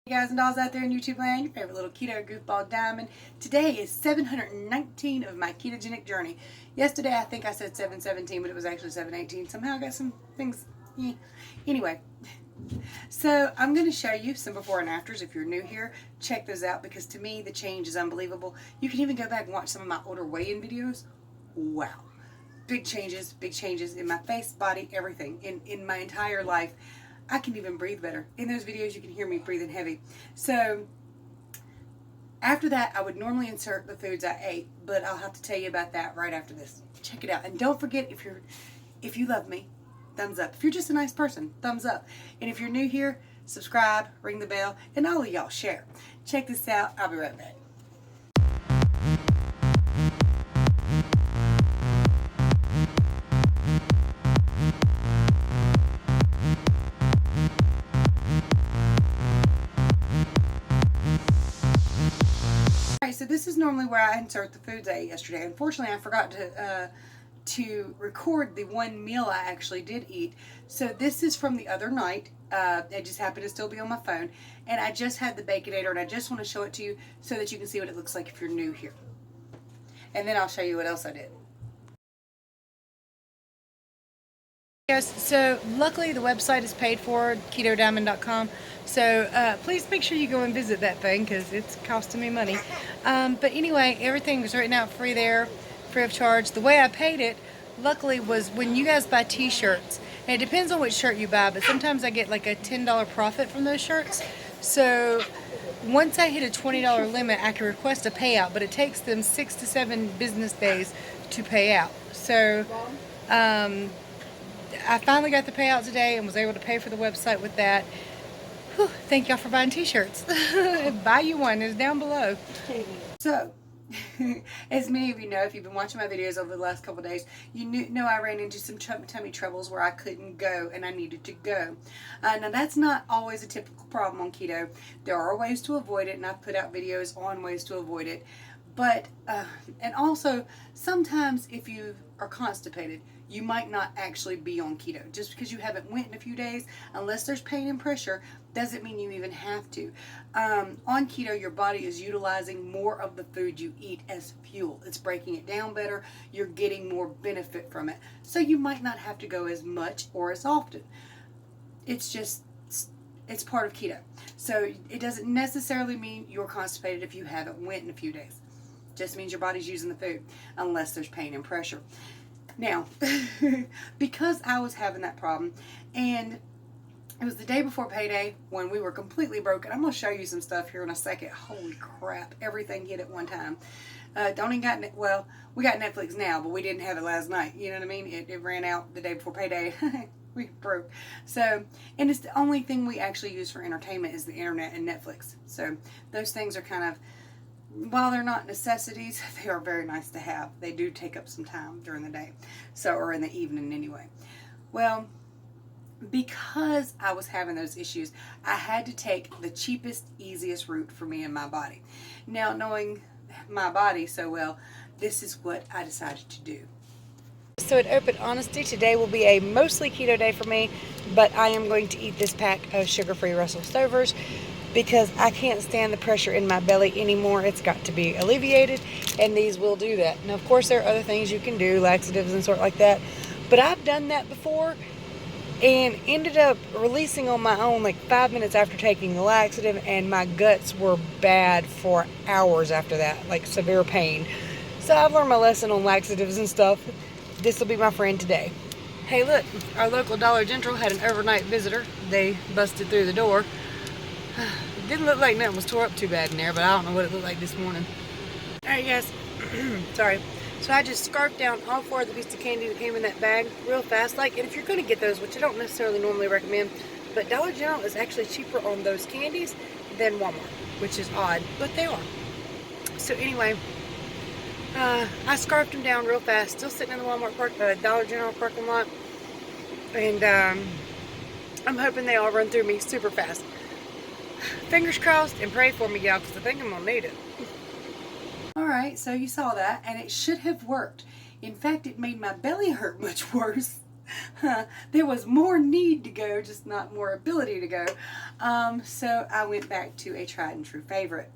Hey guys and dolls out there in YouTube land, your favorite little keto goofball diamond. Today is 719 of my ketogenic journey. Yesterday I think I said 717, but it was actually 718. Somehow I got some things. Anyway, so I'm going to show you some before and afters. If you're new here, check those out because to me the change is unbelievable. You can even go back and watch some of my older weigh-in videos. Wow. Big changes in my face, body, everything. In my entire life. I can even breathe better. In those videos, you can hear me breathing heavy. So, after that, I would normally insert the foods I ate, but I'll have to tell you about that right after this. Check it out. And don't forget, if you love me, thumbs up. If you're just a nice person, thumbs up. And if you're new here, subscribe, ring the bell, and all of y'all share. Check this out. I'll be right back. So this is normally where I insert the foods I ate yesterday. Unfortunately, I forgot to record the one meal I actually did eat. So this is from the other night. It just happened to still be on my phone. And I just had the Baconator, and I just want to show it to you so that you can see what it looks like if you're new here. And then I'll show you what else I did. Yes, so luckily the website is paid for, KetoDiamond.com. So please make sure you go and visit that thing because it's costing me money. But anyway, everything was written out free there, free of charge. The way I paid it, luckily, was when you guys buy t-shirts. And it depends on which shirt you buy, but sometimes I get like a $10 profit from those shirts. So once I hit a $20 limit, I can request a payout, but it takes them 6 to 7 business days to pay out. So I finally got the payout today and was able to pay for the website with that. Whew, thank y'all for buying t-shirts. Buy you one, it's down below. So, as many of you know, if you've been watching my videos over the last couple of days, you know I ran into some tummy troubles where I couldn't go and I needed to go. Now that's not always a typical problem on keto. There are ways to avoid it, and I've put out videos on ways to avoid it. But, and also, sometimes if you are constipated, you might not actually be on keto. Just because you haven't went in a few days, unless there's pain and pressure, doesn't mean you even have to. On keto, your body is utilizing more of the food you eat as fuel. It's breaking it down better. You're getting more benefit from it. So you might not have to go as much or as often. It's just, it's part of keto. So it doesn't necessarily mean you're constipated if you haven't went in a few days. Just means your body's using the food unless there's pain and pressure. Now, because I was having that problem, and it was the day before payday when we were completely broken. I'm going to show you some stuff here in a second. Holy crap, everything hit at one time. Don't even got, well, we got Netflix now, but we didn't have it last night. You know what I mean? It ran out the day before payday. We broke. So, and it's the only thing we actually use for entertainment is the internet and Netflix. So those things are kind of, while they're not necessities, they are very nice to have. They do take up some time during the day, so, or in the evening anyway. Well, because I was having those issues, I had to take the cheapest, easiest route for me and my body. Now, knowing my body so well, this is what I decided to do. So in open honesty, today will be a mostly keto day for me, but I am going to eat this pack of sugar-free Russell Stovers because I can't stand the pressure in my belly anymore. It's got to be alleviated, and these will do that. Now, of course, there are other things you can do, laxatives and sort like that, but I've done that before and ended up releasing on my own like 5 minutes after taking the laxative, and my guts were bad for hours after that, like severe pain. So I've learned my lesson on laxatives and stuff. This will be my friend today. Hey, look, our local Dollar General had an overnight visitor. They busted through the door. Didn't look like nothing was tore up too bad in there, but I don't know what it looked like this morning. Alright guys, sorry. So I just scarfed down all 4 of the pieces of candy that came in that bag real fast. And if you're going to get those, which I don't necessarily normally recommend, but Dollar General is actually cheaper on those candies than Walmart, which is odd, but they are. So anyway, I scarfed them down real fast, still sitting in the Dollar General parking lot, and I'm hoping they all run through me super fast. Fingers crossed, and pray for me, y'all, because I think I'm going to need it. Alright, so you saw that, and it should have worked. In fact, it made my belly hurt much worse. There was more need to go, just not more ability to go. So I went back to a tried and true favorite.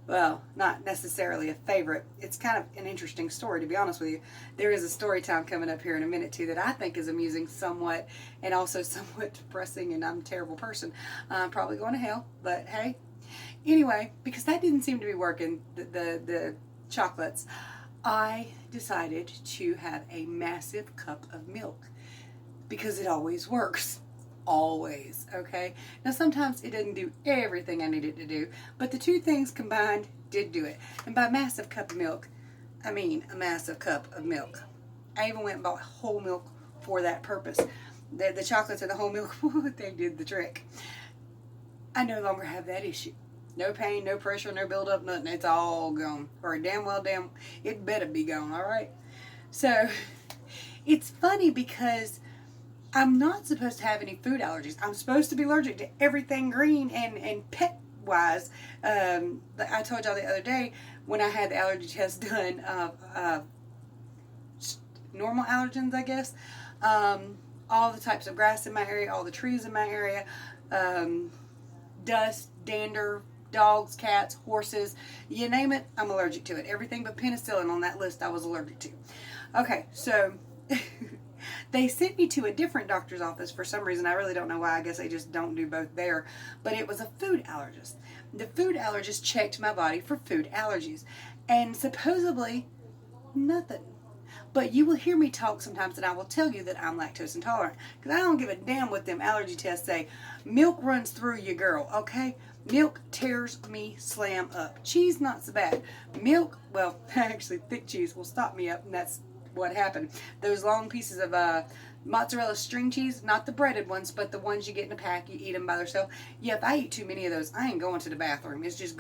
Well, not necessarily a favorite. It's kind of an interesting story, to be honest with you. There is a story time coming up here in a minute, too, that I think is amusing somewhat and also somewhat depressing, and I'm a terrible person. I'm probably going to hell, but hey. Anyway, because that didn't seem to be working, the chocolates, I decided to have a massive cup of milk because it always works. Always, okay? Now, sometimes it doesn't do everything I need it to do, but the two things combined did do it. And by massive cup of milk, I mean a massive cup of milk. I even went and bought whole milk for that purpose. The chocolates and the whole milk, they did the trick. I no longer have that issue. No pain, no pressure, no buildup, nothing. It's all gone. Or damn, it better be gone, all right? So, it's funny because I'm not supposed to have any food allergies. I'm supposed to be allergic to everything green and pet-wise. I told y'all the other day when I had the allergy test done of normal allergens, I guess. All the types of grass in my area, all the trees in my area, dust, dander, dogs, cats, horses, you name it, I'm allergic to it. Everything but penicillin on that list I was allergic to. Okay, so they sent me to a different doctor's office for some reason. I really don't know why. I guess they just don't do both there. But it was a food allergist. The food allergist checked my body for food allergies. And supposedly, nothing. But you will hear me talk sometimes and I will tell you that I'm lactose intolerant. Because I don't give a damn what them allergy tests say. Milk runs through you, girl, okay? Milk tears me slam up. Cheese, not so bad. Milk, well, actually, thick cheese will stop me up, and that's what happened. Those long pieces of mozzarella string cheese, not the breaded ones, but the ones you get in a pack, you eat them by themselves. Yeah, if I eat too many of those, I ain't going to the bathroom. It's just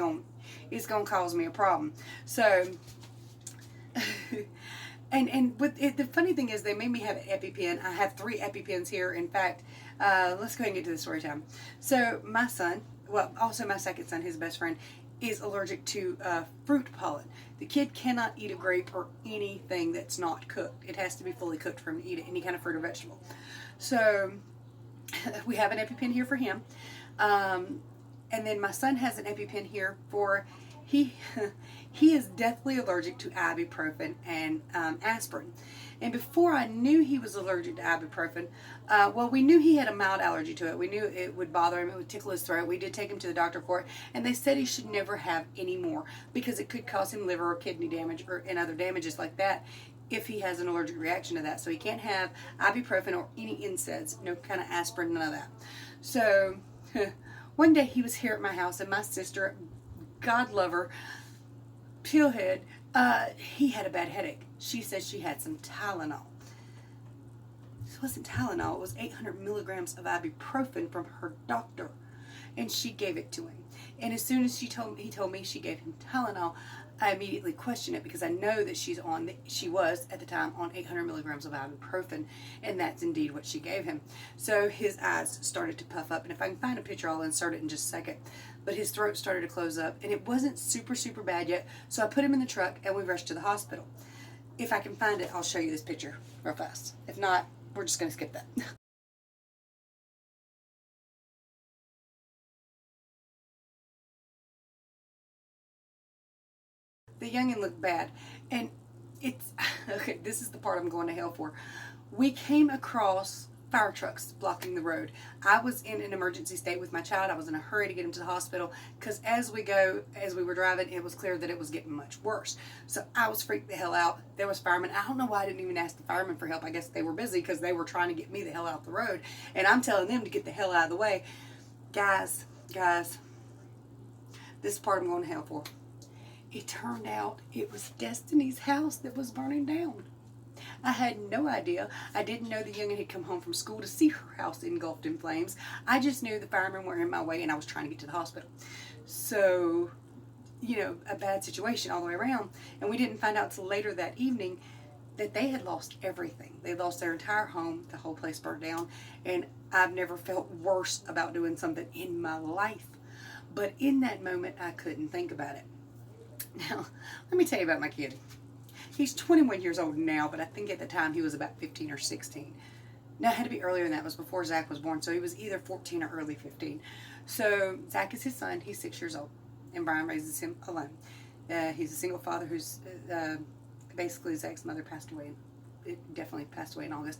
it's going to cause me a problem. So, and with it, the funny thing is they made me have an EpiPen. I have 3 EpiPens here. In fact, let's go ahead and get to the story time. So my son, well, also my second son, his best friend, is allergic to fruit pollen. The kid cannot eat a grape or anything that's not cooked. It has to be fully cooked for him to eat any kind of fruit or vegetable. So we have an EpiPen here for him. And then my son has an EpiPen here for, he is deathly allergic to ibuprofen and aspirin. And before I knew he was allergic to ibuprofen, well, we knew he had a mild allergy to it. We knew it would bother him. It would tickle his throat. We did take him to the doctor for it. And they said he should never have any more because it could cause him liver or kidney damage and other damages like that if he has an allergic reaction to that. So he can't have ibuprofen or any NSAIDs, no kind of aspirin, none of that. So one day he was here at my house and my sister, God love her, Pillhead, he had a bad headache. She said she had some Tylenol. It wasn't Tylenol, it was 800 milligrams of ibuprofen from her doctor. And she gave it to him. And as soon as he told me she gave him Tylenol, I immediately questioned it because I know that she was at the time on 800 milligrams of ibuprofen, and that's indeed what she gave him. So his eyes started to puff up, and if I can find a picture, I'll insert it in just a second. But his throat started to close up, and it wasn't super, super bad yet. So I put him in the truck, and we rushed to the hospital. If I can find it, I'll show you this picture real fast. If not, we're just going to skip that. The youngin looked bad, and it's okay. This is the part I'm going to hell for. We came across fire trucks blocking the road. I was in an emergency state with my child. I was in a hurry to get him to the hospital because as we were driving, it was clear that it was getting much worse. So I was freaked the hell out. There was firemen. I don't know why I didn't even ask the firemen for help. I guess they were busy because they were trying to get me the hell out the road, and I'm telling them to get the hell out of the way. Guys, this part I'm going to hell for. It turned out it was Destiny's house that was burning down. I had no idea. I didn't know the youngin had come home from school to see her house engulfed in flames. I just knew the firemen were in my way and I was trying to get to the hospital. So, a bad situation all the way around. And we didn't find out till later that evening that they had lost everything. They lost their entire home. The whole place burned down. And I've never felt worse about doing something in my life. But in that moment, I couldn't think about it. Now, let me tell you about my kid. He's 21 years old now, but I think at the time he was about 15 or 16. No, it had to be earlier than that. It was before Zach was born. So he was either 14 or early 15. So Zach is his son. He's 6 years old. And Brian raises him alone. He's a single father who's basically Zach's mother passed away. It definitely passed away in August.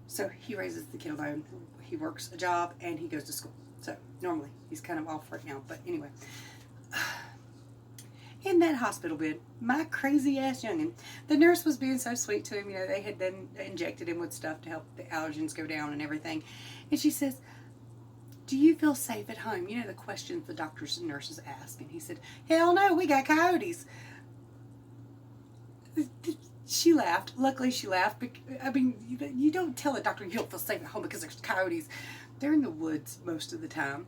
So he raises the kid alone. He works a job and he goes to school. So normally he's kind of off right now. But anyway. In that hospital bed, my crazy ass youngin', the nurse was being so sweet to him. You know, they had then injected him with stuff to help the allergens go down and everything. And she says, do you feel safe at home? You know, the questions the doctors and nurses ask. And he said, hell no, we got coyotes. She laughed. Luckily, she laughed. I mean, you don't tell a doctor you don't feel safe at home because there's coyotes. They're in the woods most of the time.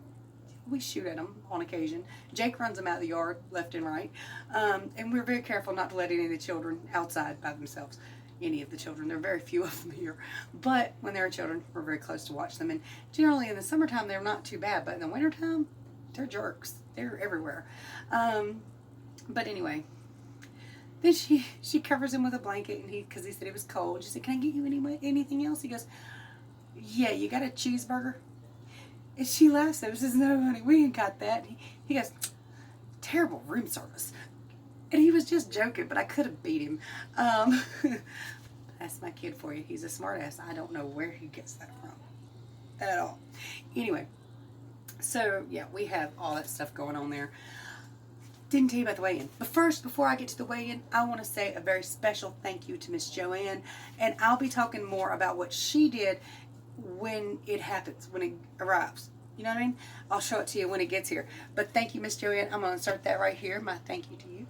We shoot at them on occasion. Jake runs them out of the yard left and right. And we're very careful not to let any of the children outside by themselves. Any of the children. There are very few of them here. But when there are children, we're very close to watch them. And generally in the summertime, they're not too bad. But in the wintertime, they're jerks. They're everywhere. But anyway. Then she covers him with a blanket, and because he said it was cold. She said, can I get you anything else? He goes, yeah, you got a cheeseburger? And she laughs at him and says, no, honey, we ain't got that. He goes, terrible room service. And he was just joking, but I could have beat him. That's my kid for you. He's a smart ass. I don't know where he gets that from at all. Anyway, so yeah, we have all that stuff going on there. Didn't tell you about the weigh-in. But first, before I get to the weigh-in, I want to say a very special thank you to Miss Joanne. And I'll be talking more about what she did when it happens, when it arrives. You know what I mean? I'll show it to you when it gets here. But thank you, Miss Joanne. I'm going to insert that right here. My thank you to you.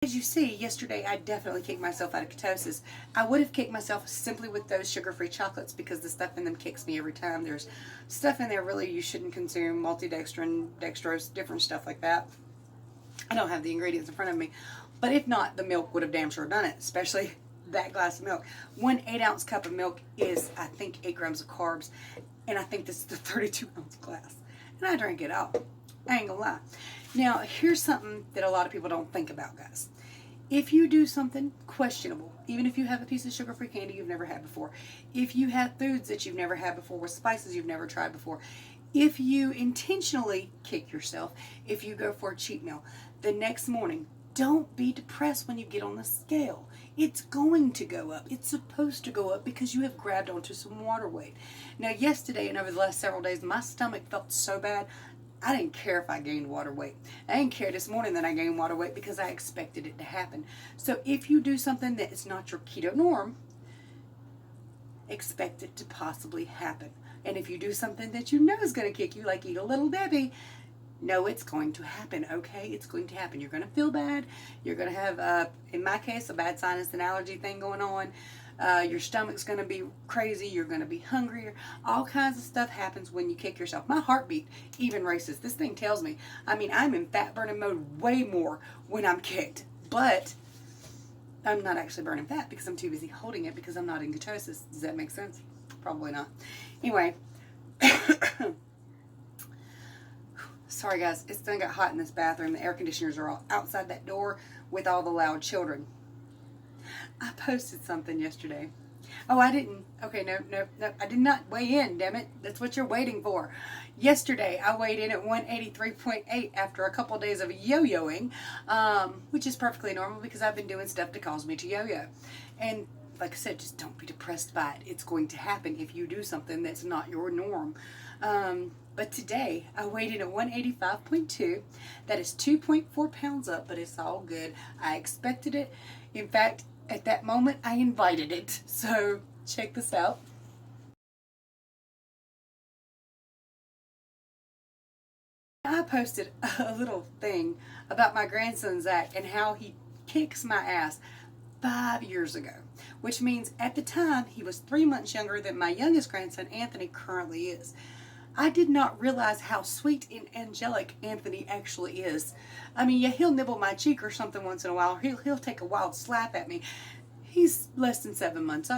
As you see, yesterday I definitely kicked myself out of ketosis. I would have kicked myself simply with those sugar-free chocolates because the stuff in them kicks me every time. There's stuff in there really you shouldn't consume, maltodextrin, dextrose, different stuff like that. I don't have the ingredients in front of me. But if not, the milk would have damn sure done it, especially that glass of milk. 1 8-ounce cup of milk is, I think, 8 grams of carbs. And I think this is the 32-ounce glass. And I drank it all. I ain't gonna lie. Now, here's something that a lot of people don't think about, guys. If you do something questionable, even if you have a piece of sugar-free candy you've never had before, if you have foods that you've never had before with spices you've never tried before, if you intentionally kick yourself, if you go for a cheat meal, the next morning, don't be depressed when you get on the scale. It's going to go up. It's supposed to go up because you have grabbed onto some water weight. Now, yesterday and over the last several days, my stomach felt so bad, I didn't care if I gained water weight. I didn't care this morning that I gained water weight because I expected it to happen. So if you do something that is not your keto norm, expect it to possibly happen. And if you do something that you know is going to kick you, like eat a Little Debbie, no, it's going to happen, okay? It's going to happen. You're going to feel bad. You're going to have, in my case, a bad sinus and allergy thing going on. Your stomach's going to be crazy. You're going to be hungrier. All kinds of stuff happens when you kick yourself. My heartbeat even races. This thing tells me. I mean, I'm in fat burning mode way more when I'm kicked. But I'm not actually burning fat because I'm too busy holding it because I'm not in ketosis. Does that make sense? Probably not. Anyway. Sorry guys, it's done got hot in this bathroom. The air conditioners are all outside that door with all the loud children. I posted something yesterday. Oh, I didn't. Okay, no. I did not weigh in, damn it. That's what you're waiting for. Yesterday, I weighed in at 183.8 after a couple of days of yo-yoing, which is perfectly normal because I've been doing stuff to cause me to yo-yo. And like I said, just don't be depressed by it. It's going to happen if you do something that's not your norm. But today, I weighed in at 185.2. That is 2.4 pounds up, but it's all good. I expected it. In fact, at that moment, I invited it. So, check this out. I posted a little thing about my grandson, Zach, and how he kicks my ass 5 years ago. Which means, at the time, he was 3 months younger than my youngest grandson, Anthony, currently is. I did not realize how sweet and angelic Anthony actually is. I mean, yeah, he'll nibble my cheek or something once in a while. He'll take a wild slap at me. He's less than 7 months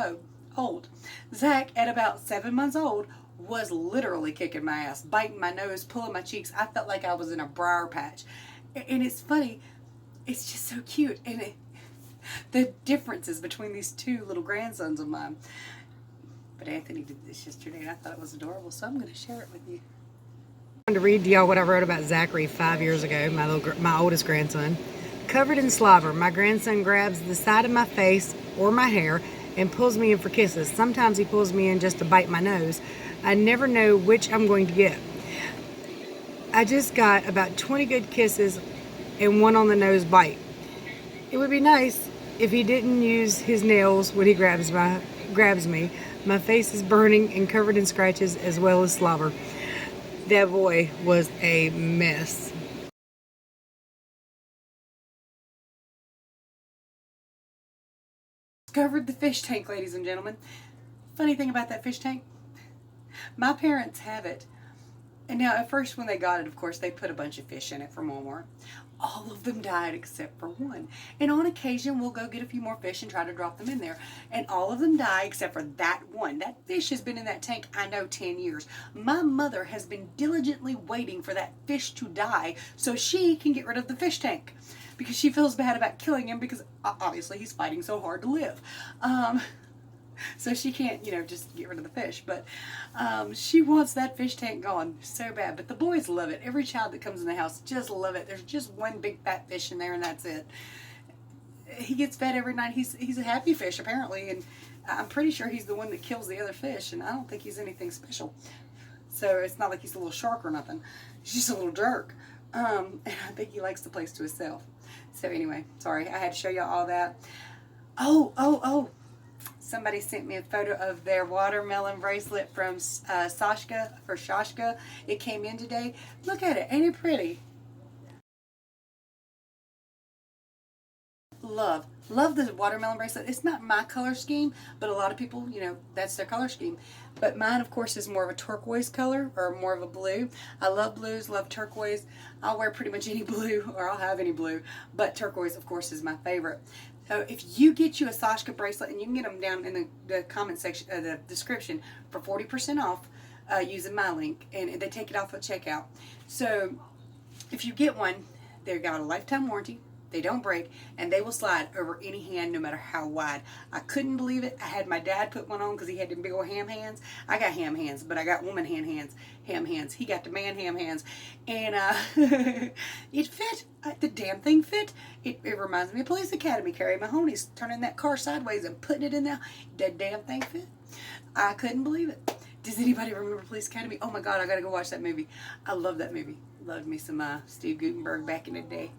old. Zach, at about 7 months old, was literally kicking my ass, biting my nose, pulling my cheeks. I felt like I was in a briar patch. And it's funny. It's just so cute. And the differences between these two little grandsons of mine. But Anthony did this yesterday, and I thought it was adorable, so I'm going to share it with you. I wanted to read to y'all what I wrote about Zachary 5 years ago, my oldest grandson. Covered in slobber, my grandson grabs the side of my face or my hair and pulls me in for kisses. Sometimes he pulls me in just to bite my nose. I never know which I'm going to get. I just got about 20 good kisses and one on the nose bite. It would be nice if he didn't use his nails when he grabs me. My face is burning and covered in scratches as well as slobber. That boy was a mess. Discovered the fish tank, ladies and gentlemen. Funny thing about that fish tank, my parents have it. And now at first when they got it, of course, they put a bunch of fish in it from Walmart. All of them died except for one. And on occasion, we'll go get a few more fish and try to drop them in there. And all of them die except for that one. That fish has been in that tank, I know, 10 years. My mother has been diligently waiting for that fish to die so she can get rid of the fish tank. Because she feels bad about killing him because obviously he's fighting so hard to live. So she can't, just get rid of the fish. But she wants that fish tank gone so bad. But the boys love it. Every child that comes in the house just love it. There's just one big fat fish in there and that's it. He gets fed every night. He's a happy fish apparently. And I'm pretty sure he's the one that kills the other fish. And I don't think he's anything special. So it's not like he's a little shark or nothing. He's just a little jerk. And I think he likes the place to himself. So anyway, sorry. I had to show you all that. Oh. Somebody sent me a photo of their watermelon bracelet from Shashka. It came in today. Look at it. Ain't it pretty? Love the watermelon bracelet. It's not my color scheme, but a lot of people, that's their color scheme. But mine, of course, is more of a turquoise color or more of a blue. I love blues, love turquoise. I'll wear pretty much any blue or I'll have any blue, but turquoise, of course, is my favorite. So if you get you a Shashka bracelet, and you can get them down in the comment section, the description for 40% off using my link, and they take it off at checkout. So if you get one, they've got a lifetime warranty. They don't break, and they will slide over any hand no matter how wide. I couldn't believe it. I had my dad put one on because he had them big old ham hands. I got ham hands, but I got woman ham hands. He got the man ham hands. And it fit. The damn thing fit. It reminds me of Police Academy. Carrie Mahoney's turning that car sideways and putting it in there. That damn thing fit. I couldn't believe it. Does anybody remember Police Academy? Oh my God, I got to go watch that movie. I love that movie. Loved me some Steve Guttenberg back in the day.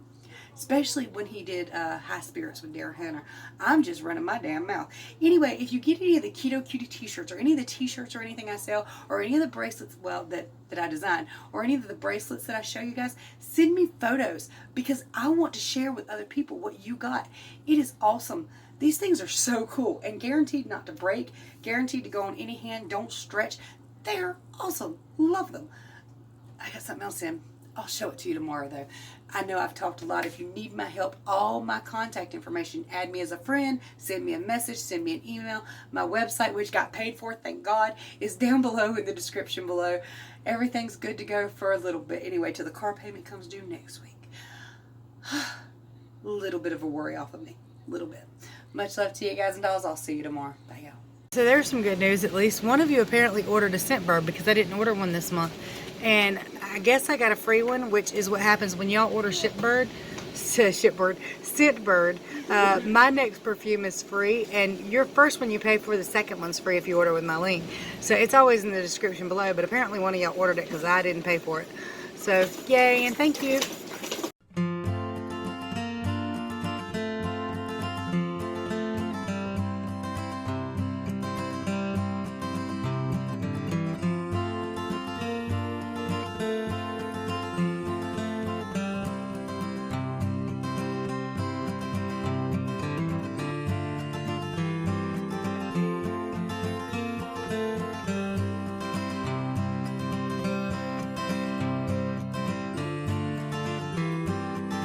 Especially when he did High Spirits with Darren Hunter. I'm just running my damn mouth. Anyway, if you get any of the Keto Cutie t-shirts or any of the t-shirts or anything I sell or any of the bracelets, that I design or any of the bracelets that I show you guys, send me photos because I want to share with other people what you got. It is awesome. These things are so cool and guaranteed not to break, guaranteed to go on any hand, don't stretch. They're awesome. Love them. I got something else in. I'll show it to you tomorrow, though. I know I've talked a lot. If you need my help, all my contact information, add me as a friend, send me a message, send me an email. My website, which got paid for, thank God, is down below in the description below. Everything's good to go for a little bit. Anyway, till the car payment comes due next week. A little bit of a worry off of me. A little bit. Much love to you guys and dolls. I'll see you tomorrow. Bye, y'all. So there's some good news, at least. One of you apparently ordered a scent bird because I didn't order one this month. And I guess I got a free one, which is what happens when y'all order scent bird. My next perfume is free, and your first one you pay for, the second one's free if you order with my link. So it's always in the description below, but apparently one of y'all ordered it because I didn't pay for it. So yay, and thank you.